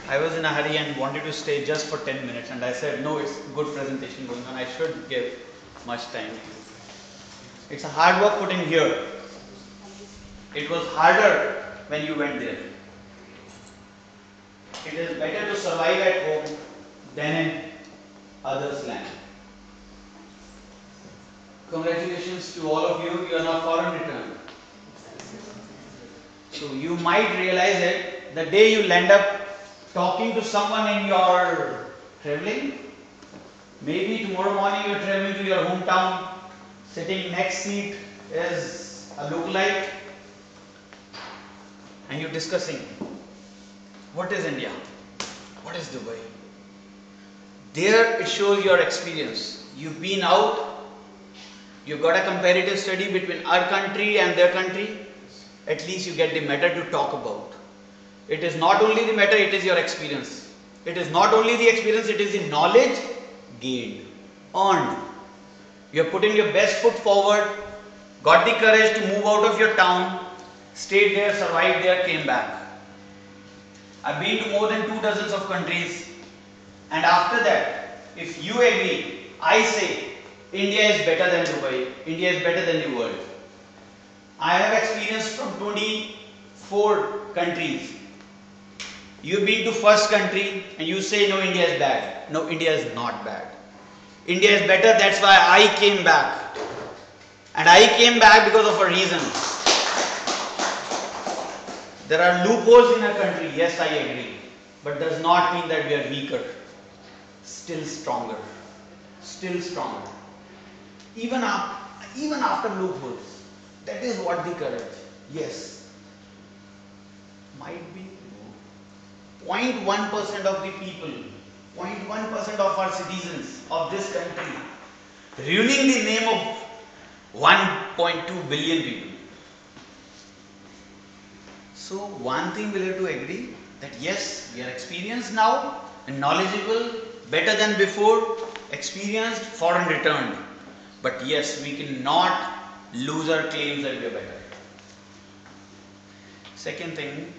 I was in a hurry and wanted to stay just for 10 minutes, and I said, no, it's good presentation going on. I should give much time. It's a hard work put in here. It was harder when you went there. It is better to survive at home than in others' land. Congratulations to all of you. You are now foreign returned. So you might realize it the day you land up talking to someone in your traveling. Maybe tomorrow morning you are traveling to your hometown. Sitting next seat is a lookalike, and you're discussing what is India, what is Dubai. There it shows your experience. You've been out. You've got a comparative study between our country and their country. At least you get the matter to talk about. It is not only the matter, it is your experience. It is not only the experience, it is the knowledge gained, earned. You have put in your best foot forward, got the courage to move out of your town, stayed there, survived there, came back. I've been to more than 24 of countries, and after that, if you agree, I say India is better than Dubai, India is better than the world. I have experience from 24 countries. You've been to first country and you say no, India is bad. No, India is not bad. India is better, that's why I came back. And I came back because of a reason. There are loopholes in a country, yes, I agree. But does not mean that we are weaker. Still stronger. Still stronger. Even after loopholes. That is what the courage. Yes. Might be 0.1% of the people, 0.1% of our citizens of this country, ruining the name of 1.2 billion people. So one thing we'll have to agree that yes, we are experienced now and knowledgeable, better than before, experienced, foreign returned. But yes, we cannot lose our claims that we are better. Second thing,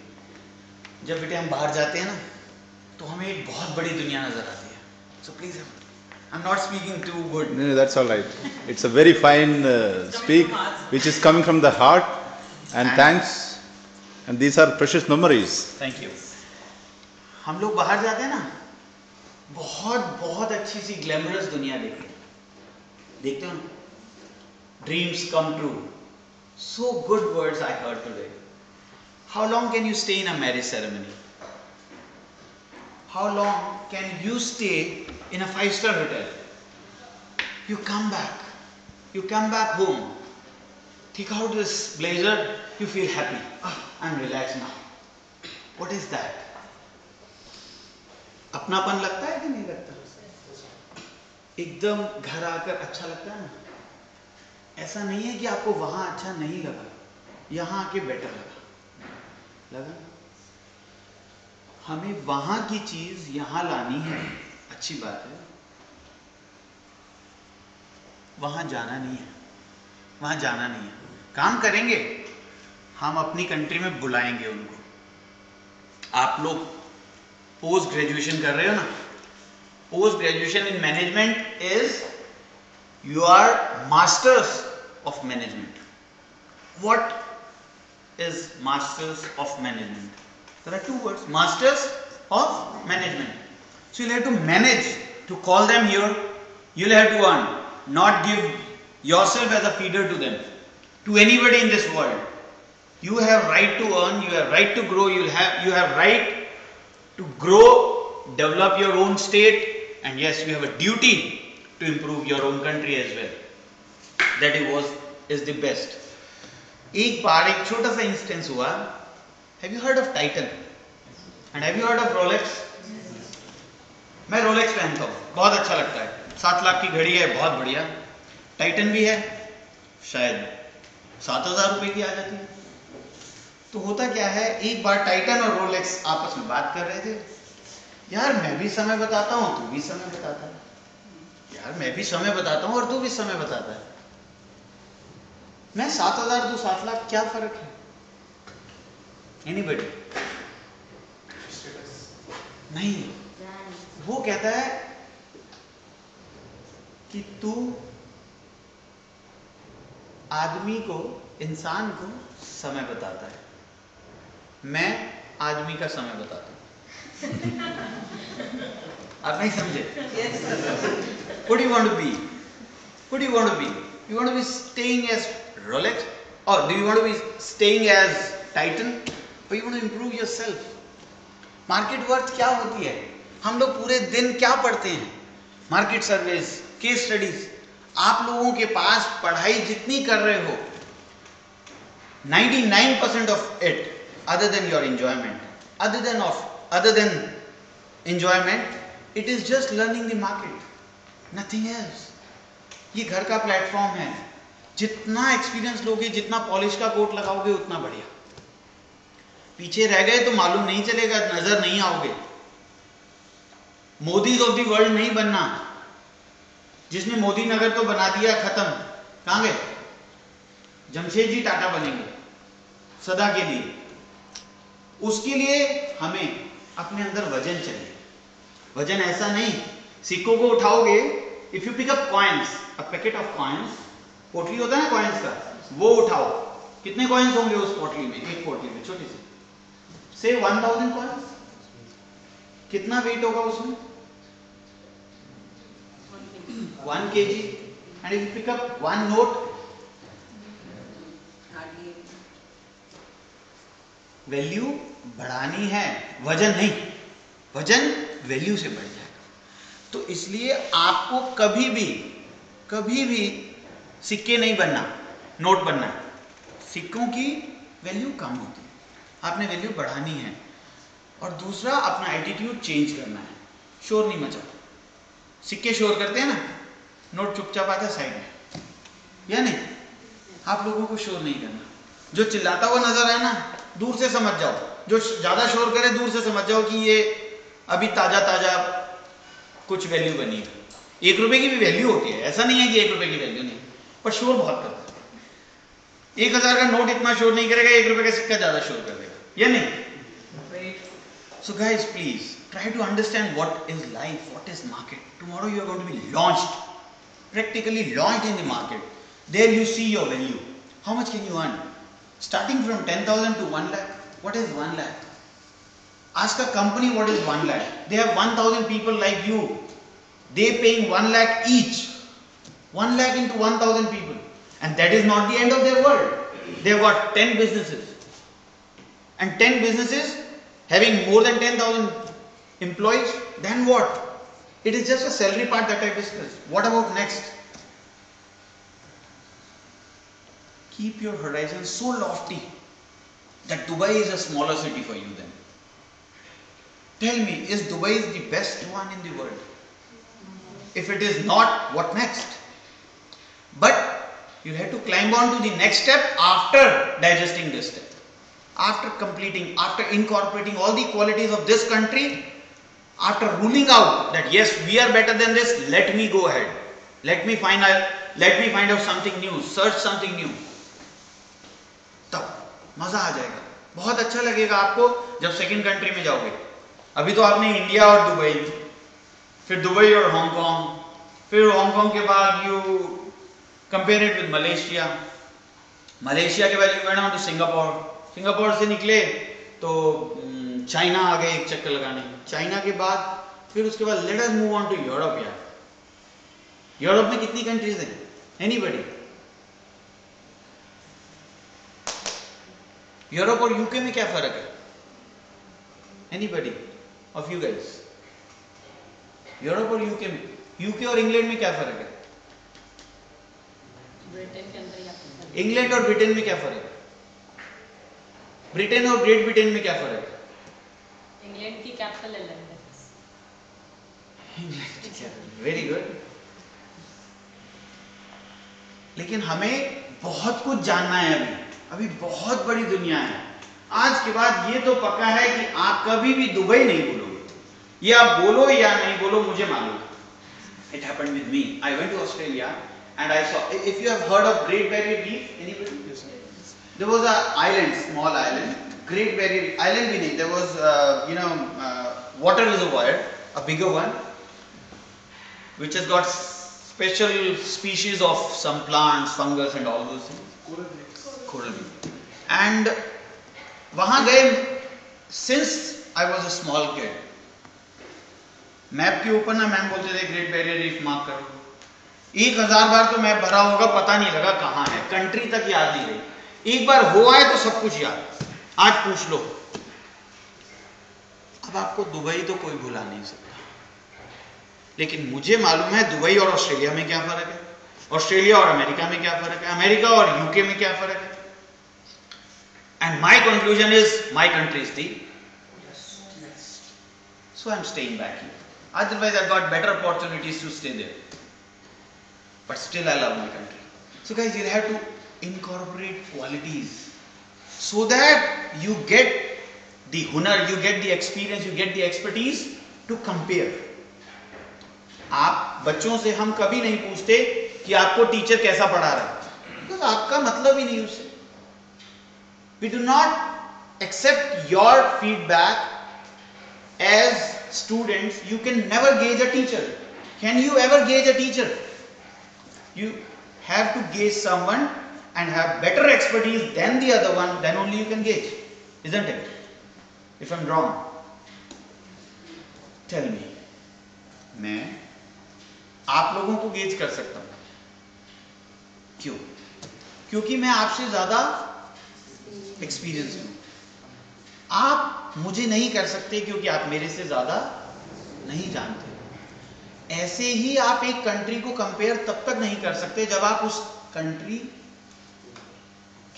जब बेटे हम बाहर जाते हैं ना तो हमें एक बहुत बड़ी दुनिया नजर आती है. So please, I'm not speaking too good. No, that's all right. It's a very fine speak, which is coming from the heart. And thanks. And these are precious memories. Thank you. हम लोग बाहर जाते हैं ना, बहुत अच्छी सी glamorous दुनिया देखते हो ना. Dreams come true. So good words I heard today. How long can you stay in a marriage ceremony? How long can you stay in a 5-star hotel? You come back. You come back home. Take out this blazer. You feel happy. I'm relaxed now. What is that? अपनापन लगता है कि नहीं लगता? एकदम घर आकर अच्छा लगता है ना? ऐसा नहीं है कि आपको वहां अच्छा नहीं लगा, यहां आके बेटर लगा. हमें वहां की चीज यहां लानी है, अच्छी बात है. वहां जाना नहीं है. काम करेंगे, हम अपनी कंट्री में बुलाएंगे उनको. आप लोग पोस्ट ग्रेजुएशन कर रहे हो ना. Post graduation in management is you are masters of management. What is masters of management? There are two words, masters of management. So you'll have to manage, to call them here. You'll have to earn, not give yourself as a feeder to them, to anybody in this world. You have right to earn, you have right to grow, you have right to grow, develop your own state, and yes, you have a duty to improve your own country as well. That is the best. एक बार एक छोटा सा instance हुआ. Have you heard of Titan? And have you heard of Rolex? मैं Rolex पहनता हूँ, बहुत अच्छा लगता है. 7 लाख की घड़ी है, बहुत बढ़िया. Titan भी है, शायद 7,000 रुपए की आ जाती है. तो होता क्या है, एक बार Titan और Rolex आपस में बात कर रहे थे. यार मैं भी समय बताता हूँ, तू भी समय बताता है. यार मैं भी समय बताता हूँ और तू भी समय बताता है. मैं 7,000, तू 7 लाख, क्या फर्क है? Anybody? नहीं, वो कहता है कि तू आदमी को, इंसान को समय बताता है, मैं आदमी का समय बताता हूं। आप नहीं समझे? What do you want to be? What do you want to be? You want to be staying as Rolex, or do you want to be staying as Titan, or you want to improve yourself? Market worth क्या होती है? हम लोग पूरे दिन क्या पढ़ते हैं? Market surveys, case studies. आप लोगों के पास पढ़ाई जितनी कर रहे हो, 99% of it, other than your enjoyment, other than enjoyment, it is just learning the market, nothing else. ये घर का प्लेटफॉर्म है, जितना एक्सपीरियंस लोगे, जितना पॉलिश का कोट लगाओगे उतना बढ़िया। पीछे रह गए तो मालूम नहीं चलेगा, नजर नहीं आओगे। मोदीज ऑफ द वर्ल्ड नहीं बनना। जिसने मोदी नगर तो बना दिया, खत्म, कहां गए? जमशेदजी टाटा बनेंगे सदा के लिए। उसके लिए हमें अपने अंदर वजन चाहिए। वजन ऐसा नहीं, सिक्कों को उठाओगे, if you pick up coins, a packet of coins, पोटली होता है ना कॉइन्स का, वो उठाओ, कितने कॉइन्स होंगे उस पोटली में? एक पोटली में छोटी सी, से 1000 कॉइन्स, कितना वेट होगा उसमें? 1 kg. And if you pick up one note, value बढ़ानी है, वजन नहीं। वजन वैल्यू से बढ़ जाएगा। तो इसलिए आपको कभी भी सिक्के नहीं बनना, नोट बनना है। सिक्कों की वैल्यू कम होती है, आपने वैल्यू बढ़ानी है। और दूसरा, अपना एटीट्यूड चेंज करना है। शोर नहीं मचाओ। सिक्के शोर करते हैं ना, नोट चुपचाप आता है साइड में, या नहीं? आप लोगों को शोर नहीं करना। जो चिल्लाता हुआ नजर आए ना, दूर से समझ जाओ। जो ज्यादा शोर करे, दूर से समझ जाओ कि ये अभी ताजा कुछ वैल्यू बनी है। 1 रुपए की भी वैल्यू होती है, ऐसा नहीं है कि 1 रुपए की वैल्यू नहीं, पर शोर बहुत करता है। 1000 का नोट इतना शोर नहीं करेगा, 1 रुपए का सिक्का ज्यादा शोर कर देगा, या नहीं? So guys, please try to understand what is life, what is market. Tomorrow you are going to be launched, practically launched in the market. There you see your value. How much can you earn? Starting from 10,000 to 1 lakh. What is 1 lakh? Ask a company what is 1 lakh. They have 1,000 people like you. They paying 1 lakh each. 1 lakh into 1,000 people. And that is not the end of their world. They have got 10 businesses. And 10 businesses having more than 10,000 employees. Then what? It is just a salary part that I discussed. What about next? Keep your horizon so lofty that Dubai is a smaller city for you then. Tell me, is Dubai the best one in the world? If it is not, what next? But you have to climb on to the next step after digesting this step. After completing, after incorporating all the qualities of this country, after ruling out that yes, we are better than this, let me go ahead. Let me find out something new, search something new. तब मजा आ जाएगा, बहुत अच्छा लगेगा आपको जब second country में जाओगे। अभी तो आपने इंडिया और दुबई, फिर दुबई और हांगकांग, फिर हांगकांग के बाद you compare it with Malaysia, Malaysia के बाद you went on to Singapore, Singapore से निकले तो चाइना आ गए एक चक्कर लगाने, चाइना के बाद फिर उसके बाद let us move on to Europe. यार यूरोप में कितनी कंट्रीज हैं? एनीबडी? यूरोप और यूके में क्या फर्क है? Anybody of you guys? Europe और यूके में, यूके और इंग्लैंड में क्या फर्क है? ब्रिटेन के अंदर इंग्लैंड और ब्रिटेन में क्या फर्क है? ब्रिटेन और ग्रेट ब्रिटेन में क्या फर्क है? इंग्लैंड की कैपिटल है लंदन। Very good. लेकिन हमें बहुत कुछ जानना है अभी बहुत बड़ी दुनिया है। आज के बाद ये तो पक्का है कि आप कभी भी दुबई नहीं बोलोगे, ये आप बोलो या नहीं बोलो मुझे मालूम। It happened with me. I went to Australia and I saw, if you have heard of Great Barrier Reef, anybody? Yes, sir. There was an island, small island, Great Barrier Island भी नहीं, there was water reservoir, a bigger one, which has got special species of some plants, fungus and all those things. Coral reef. And वहाँ गए, since I was a small kid, map के ऊपर ना ma'am बोलते थे great barrier reef mark करो, 1000 बार तो map भरा होगा, पता नहीं लगा कहाँ है, कंट्री तक याद नहीं रही। एक बार हो आए तो सब कुछ याद, आज पूछ लो। अब आपको दुबई तो कोई भुला नहीं सकता, लेकिन मुझे मालूम है दुबई और ऑस्ट्रेलिया में क्या फर्क है, ऑस्ट्रेलिया और अमेरिका में क्या फर्क है, अमेरिका और यूके में क्या फर्क है। And my conclusion is my country is the, so I'm staying back here. Otherwise I got better opportunities to stay there, but still I love my country. So guys, you have to incorporate qualities so that you get the hunar, you get the experience, you get the expertise to compare. आप बच्चों से हम कभी नहीं पूछते कि आपको teacher कैसा पढ़ा रहा है, because आपका मतलब ही नहीं उससे. We do not accept your feedback. As students, you can never gauge a teacher. Can you ever gauge a teacher? You have to gauge someone and have better expertise than the other one, then only you can gauge, isn't it? If I'm wrong, tell me. मैं आप लोगों को gauge कर सकता हूं, क्यों? क्योंकि मैं आपसे ज्यादा एक्सपीरियंस हूं। आप मुझे नहीं कर सकते क्योंकि आप मेरे से ज्यादा नहीं जानते। ऐसे ही आप एक कंट्री को कंपेयर तब तक नहीं कर सकते जब आप उस कंट्री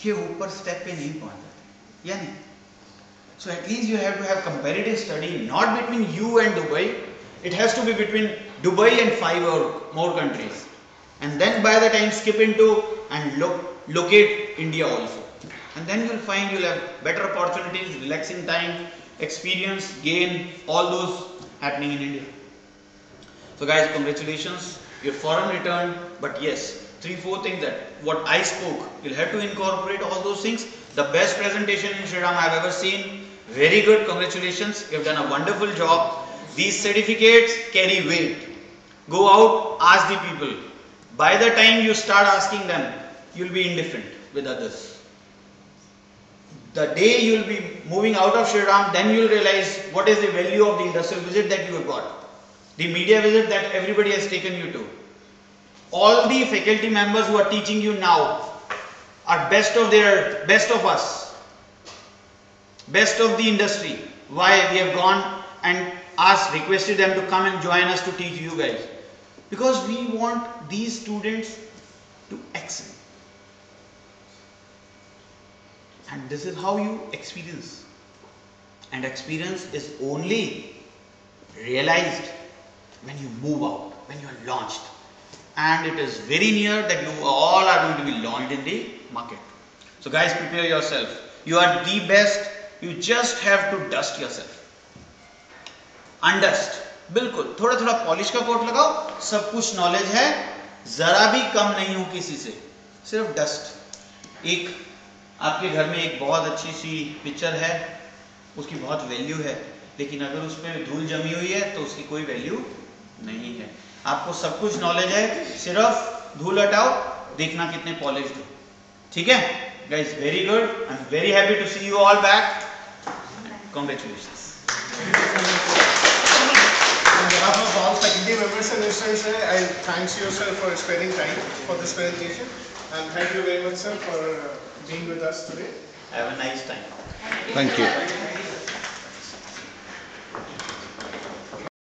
के ऊपर स्टेप पे नहीं पहुंच जाते, या नहीं? So at least you have to have comparative study, not between you and Dubai, it has to be between Dubai and 5 or more countries, and then by the time skip into and locate India also. And then you'll find you'll have better opportunities, relaxing time, experience, gain, all those happening in India. So guys, congratulations, your foreign return. But yes, 3-4 things that what I spoke, you'll have to incorporate all those things. The best presentation in Shriram I've ever seen. Very good, congratulations, you've done a wonderful job. These certificates carry weight. Go out, ask the people. By the time you start asking them, you'll be indifferent with others. The day you will be moving out of Shriram, then you will realize what is the value of the industrial visit that you have got, the media visit that everybody has taken you to. All the faculty members who are teaching you now are best of us, best of the industry. Why? We have gone and requested them to come and join us to teach you guys, because we want these students to excel. And this is how you experience. And experience is only realized when you move out, when you are launched. And it is very near that you all are going to be launched in the market. So guys, prepare yourself. You are the best. You just have to dust yourself. Undust. बिल्कुल थोड़ा थोड़ा polish का coat लगाओ, सब कुछ knowledge है, जरा भी कम नहीं हो किसी से, सिर्फ डस्ट। एक आपके घर में एक बहुत अच्छी सी पिक्चर है, उसकी बहुत वैल्यू है, लेकिन अगर उस पर धूल जमी हुई है तो उसकी कोई वैल्यू नहीं है। आपको सब कुछ नॉलेज है, सिर्फ धूल हटाओ, देखना कितने पॉलिश्ड हो। ठीक है guys, very good, I am very happy to see you all back, congratulations. On behalf of all faculty members and students, I thank you sir for sparing time for this presentation, and thank you very much sir for being with us today. Have a nice time. Thank you.